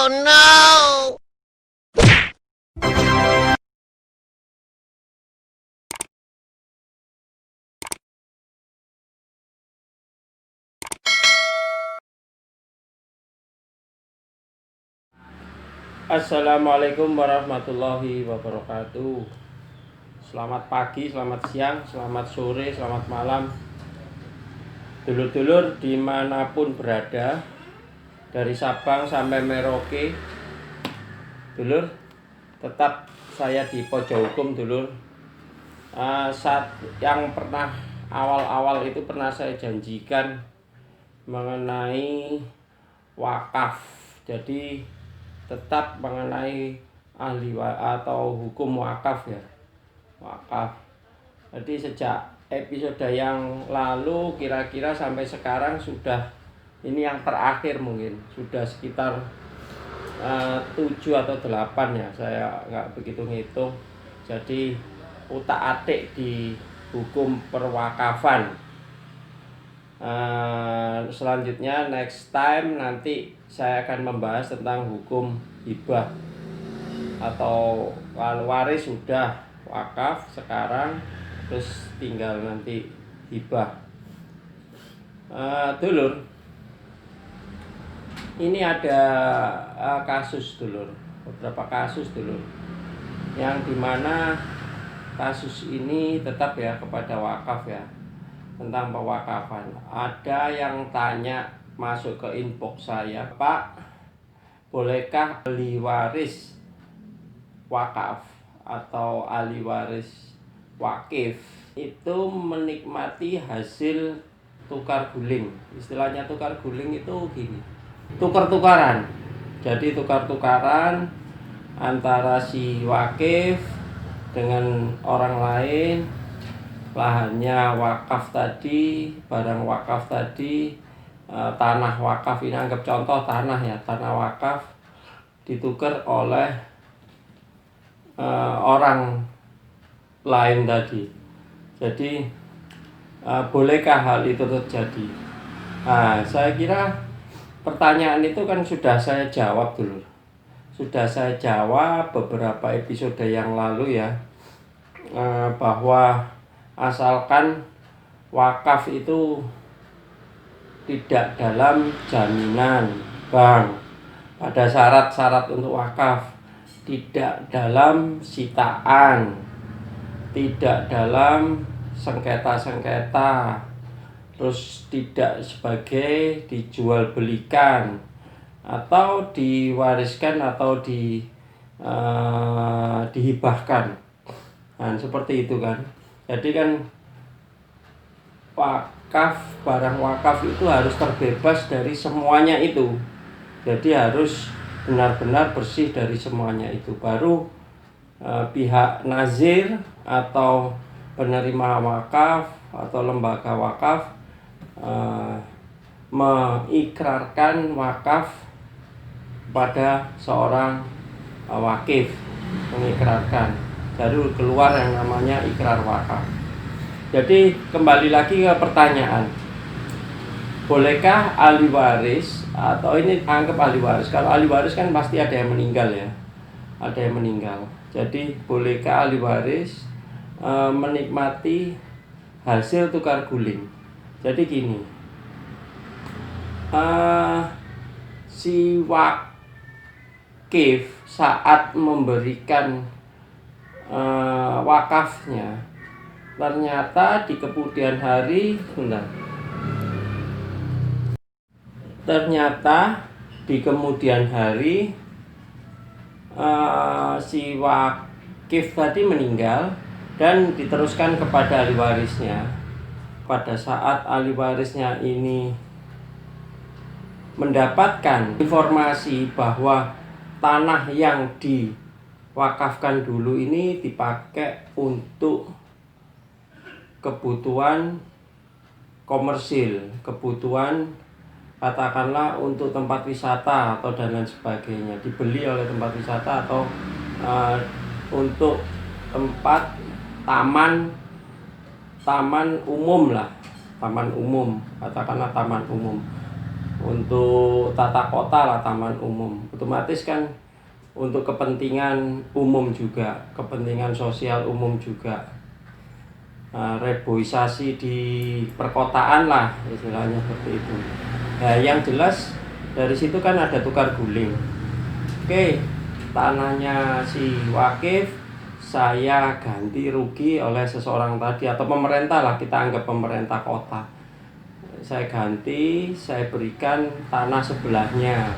Oh no! Assalamualaikum warahmatullahi wabarakatuh. Selamat pagi, selamat siang, selamat sore, selamat malam, dulur-dulur dimanapun berada, dari Sabang sampai Merauke. Dulur, tetap saya di pojok hukum, dulur. Saat yang pernah awal-awal itu pernah saya janjikan mengenai wakaf. Jadi tetap mengenai atau hukum wakaf ya. Wakaf. Jadi sejak episode yang lalu kira-kira sampai sekarang sudah ini yang terakhir, mungkin sudah sekitar 7 atau 8 ya, saya nggak begitu ngitung. Jadi utak-atik di hukum perwakafan. Selanjutnya next time nanti saya akan membahas tentang hukum hibah, atau kalau waris sudah wakaf sekarang, terus tinggal nanti hibah. Dulur, ini ada kasus, dulur, beberapa kasus, dulur, yang dimana kasus ini tetap ya kepada wakaf ya, tentang pewakafan. Ada yang tanya masuk ke inbox saya, Pak, bolehkah ahli waris wakaf atau ahli waris wakif itu menikmati hasil tukar guling? Istilahnya tukar guling itu gini, tukar-tukaran. Jadi tukar-tukaran antara si wakif dengan orang lain, lahannya wakaf tadi, barang wakaf tadi, tanah wakaf ini, anggap contoh tanah ya, tanah wakaf ditukar oleh orang lain tadi. Jadi bolehkah hal itu terjadi? Saya kira pertanyaan itu kan sudah saya jawab dulu. Sudah saya jawab beberapa episode yang lalu ya, bahwa asalkan wakaf itu tidak dalam jaminan bank, pada syarat-syarat untuk wakaf, tidak dalam sitaan, tidak dalam sengketa-sengketa, terus tidak sebagai dijual belikan atau diwariskan atau dihibahkan. Seperti itu kan. Jadi kan wakaf, barang wakaf itu harus terbebas dari semuanya itu. Jadi harus benar-benar bersih dari semuanya itu, baru pihak nazir atau penerima wakaf atau lembaga wakaf mengikrarkan wakaf pada seorang wakif, mengikrarkan, baru keluar yang namanya ikrar wakaf. Jadi kembali lagi ke pertanyaan, bolehkah ahli waris, atau ini anggap ahli waris, kalau ahli waris kan pasti ada yang meninggal ya, ada yang meninggal. Jadi bolehkah ahli waris menikmati hasil tukar guling? Jadi gini, si wakif saat memberikan wakafnya, ternyata di kemudian hari, si wakif tadi meninggal dan diteruskan kepada ahli warisnya. Pada saat ahli warisnya ini mendapatkan informasi bahwa tanah yang diwakafkan dulu ini dipakai untuk kebutuhan komersil, kebutuhan katakanlah untuk tempat wisata atau dan lain sebagainya, dibeli oleh tempat wisata atau untuk tempat taman umum lah, taman umum, katakanlah taman umum untuk tata kota lah, taman umum. Otomatis kan untuk kepentingan umum juga, kepentingan sosial umum juga. Reboisasi di perkotaan lah istilahnya seperti itu. Nah, yang jelas dari situ kan ada tukar guling. Oke, tanahnya si Wakif saya ganti rugi oleh seseorang tadi, atau pemerintah lah, kita anggap pemerintah kota. Saya ganti, saya berikan tanah sebelahnya,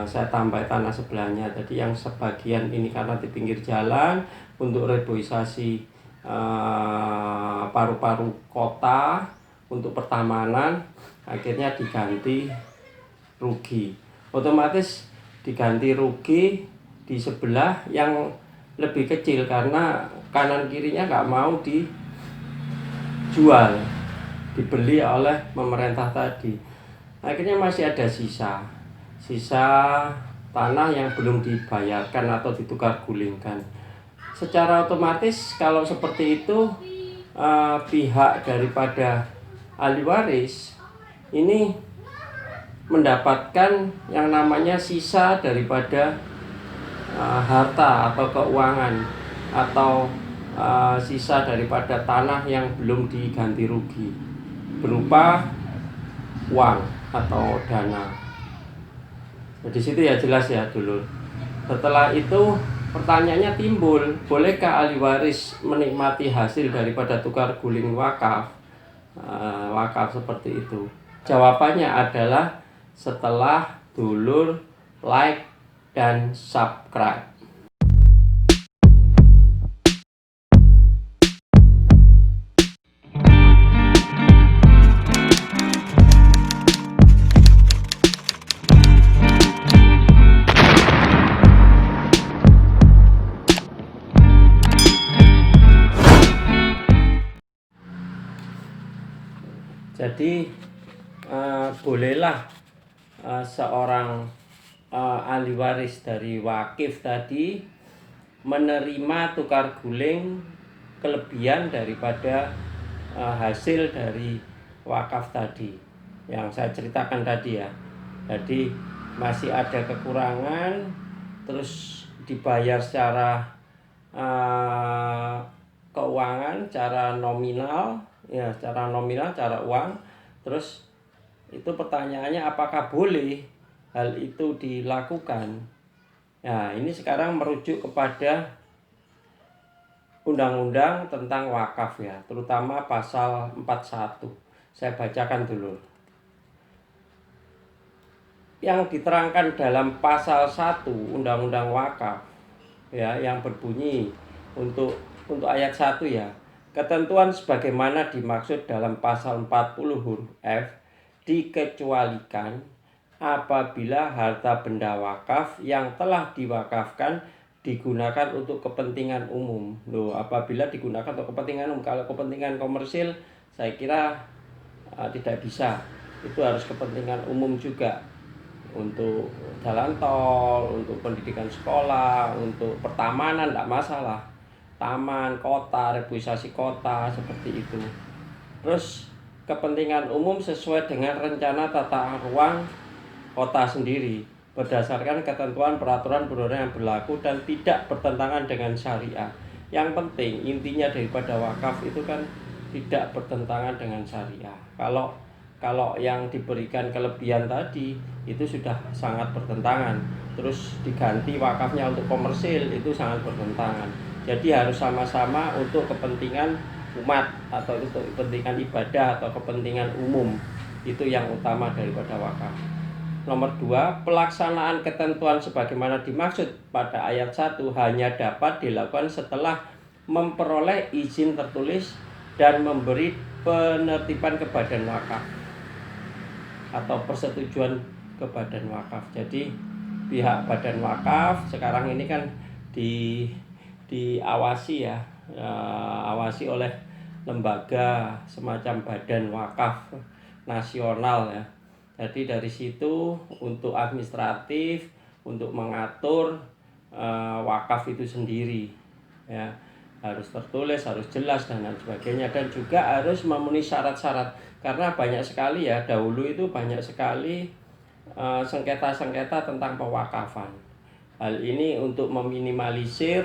saya tambah tanah sebelahnya. Jadi yang sebagian ini karena di pinggir jalan untuk reboisasi paru-paru kota untuk pertamanan, akhirnya diganti rugi. Otomatis diganti rugi di sebelah yang lebih kecil karena kanan kirinya nggak mau dijual, dibeli oleh pemerintah tadi. Akhirnya masih ada sisa tanah yang belum dibayarkan atau ditukar gulingkan. Secara otomatis kalau seperti itu, pihak daripada ahli waris ini mendapatkan yang namanya sisa daripada harta atau keuangan, atau sisa daripada tanah yang belum diganti rugi berupa uang atau dana. Di situ ya jelas ya dulu. Setelah itu pertanyaannya timbul, bolehkah ahli waris menikmati hasil daripada tukar guling wakaf? Wakaf seperti itu. Jawabannya adalah setelah dulur like dan subscribe. Jadi bolehlah seorang ahli waris dari wakif tadi menerima tukar guling kelebihan daripada hasil dari wakaf tadi yang saya ceritakan tadi ya. Jadi masih ada kekurangan, terus dibayar secara keuangan, cara nominal, cara uang. Terus itu pertanyaannya, apakah boleh hal itu dilakukan? Nah, ini sekarang merujuk kepada undang-undang tentang wakaf ya, terutama pasal 41. Saya bacakan dulu. Yang diterangkan dalam pasal 1 undang-undang wakaf ya, yang berbunyi untuk ayat 1 ya. Ketentuan sebagaimana dimaksud dalam pasal 40 huruf F dikecualikan apabila harta benda wakaf yang telah diwakafkan digunakan untuk kepentingan umum. Apabila digunakan untuk kepentingan umum, kalau kepentingan komersil saya kira tidak bisa. Itu harus kepentingan umum juga, untuk jalan tol, untuk pendidikan sekolah, untuk pertamanan tidak masalah. Taman, kota, reboisasi kota, seperti itu. Terus kepentingan umum sesuai dengan rencana tata ruang kota sendiri berdasarkan ketentuan peraturan perundang yang berlaku dan tidak bertentangan dengan syariah. Yang penting intinya daripada wakaf itu kan tidak bertentangan dengan syariah. Kalau yang diberikan kelebihan tadi itu sudah sangat bertentangan, terus diganti wakafnya untuk komersil, itu sangat bertentangan. Jadi harus sama-sama untuk kepentingan umat atau untuk kepentingan ibadah atau kepentingan umum. Itu yang utama daripada wakaf. Nomor 2, pelaksanaan ketentuan sebagaimana dimaksud pada ayat 1 hanya dapat dilakukan setelah memperoleh izin tertulis dan memberi penertiban ke badan wakaf atau persetujuan ke badan wakaf. Jadi pihak badan wakaf sekarang ini kan diawasi ya, awasi oleh lembaga semacam badan wakaf nasional ya. Jadi dari situ untuk administratif, untuk mengatur wakaf itu sendiri ya. harus tertulis, harus jelas dan lain sebagainya, dan juga harus memenuhi syarat-syarat, karena banyak sekali ya, dahulu itu banyak sekali sengketa-sengketa tentang pewakafan. Hal ini untuk meminimalisir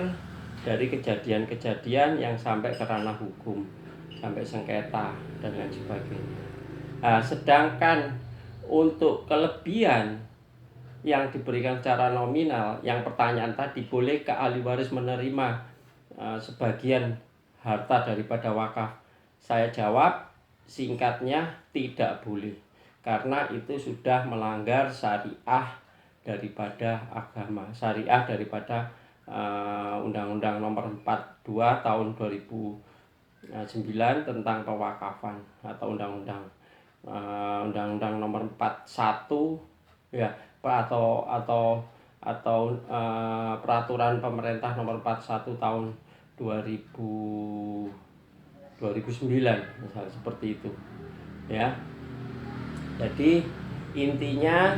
dari kejadian-kejadian yang sampai ke ranah hukum, sampai sengketa dan lain sebagainya. Nah, sedangkan untuk kelebihan yang diberikan secara nominal, yang pertanyaan tadi, bolehkah ahli waris menerima sebagian harta daripada wakaf? Saya jawab singkatnya, tidak boleh, karena itu sudah melanggar syariah daripada agama, syariah daripada Undang-Undang Nomor 42 Tahun 2009 tentang pewakafan, atau Undang-Undang Nomor 41 ya, atau peraturan pemerintah nomor 41 tahun 2009 misalnya, seperti itu ya. Jadi intinya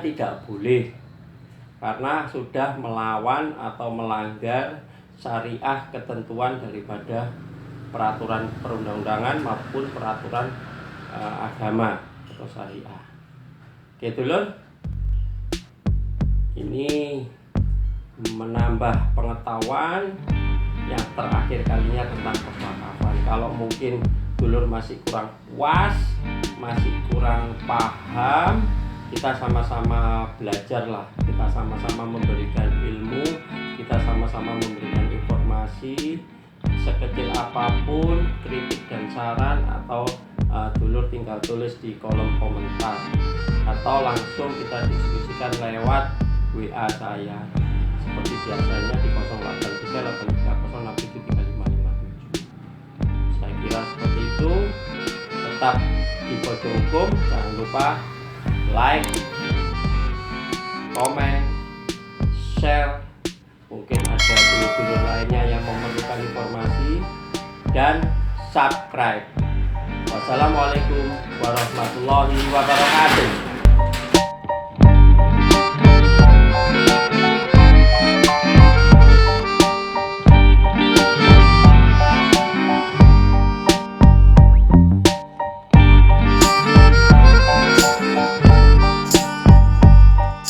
tidak boleh, karena sudah melawan atau melanggar syariah, ketentuan daripada peraturan perundang-undangan maupun peraturan agama atau syariah. Oke dulur, ini menambah pengetahuan yang terakhir kalinya tentang pewakafan. Kalau mungkin dulur masih kurang puas, masih kurang paham, kita sama-sama belajar lah, kita sama-sama memberikan ilmu, kita sama-sama memberikan informasi. Sekecil apapun kritik dan saran, atau dulur tinggal tulis di kolom komentar, atau langsung kita diskusikan lewat WA saya seperti biasanya di 083830673557. Saya kira seperti itu. Tetap di Pojok Hukum, jangan lupa like, komen, share. Mungkin ada dulur-dulur lainnya yang memerlukan informasi, dan subscribe. Wassalamualaikum warahmatullahi wabarakatuh.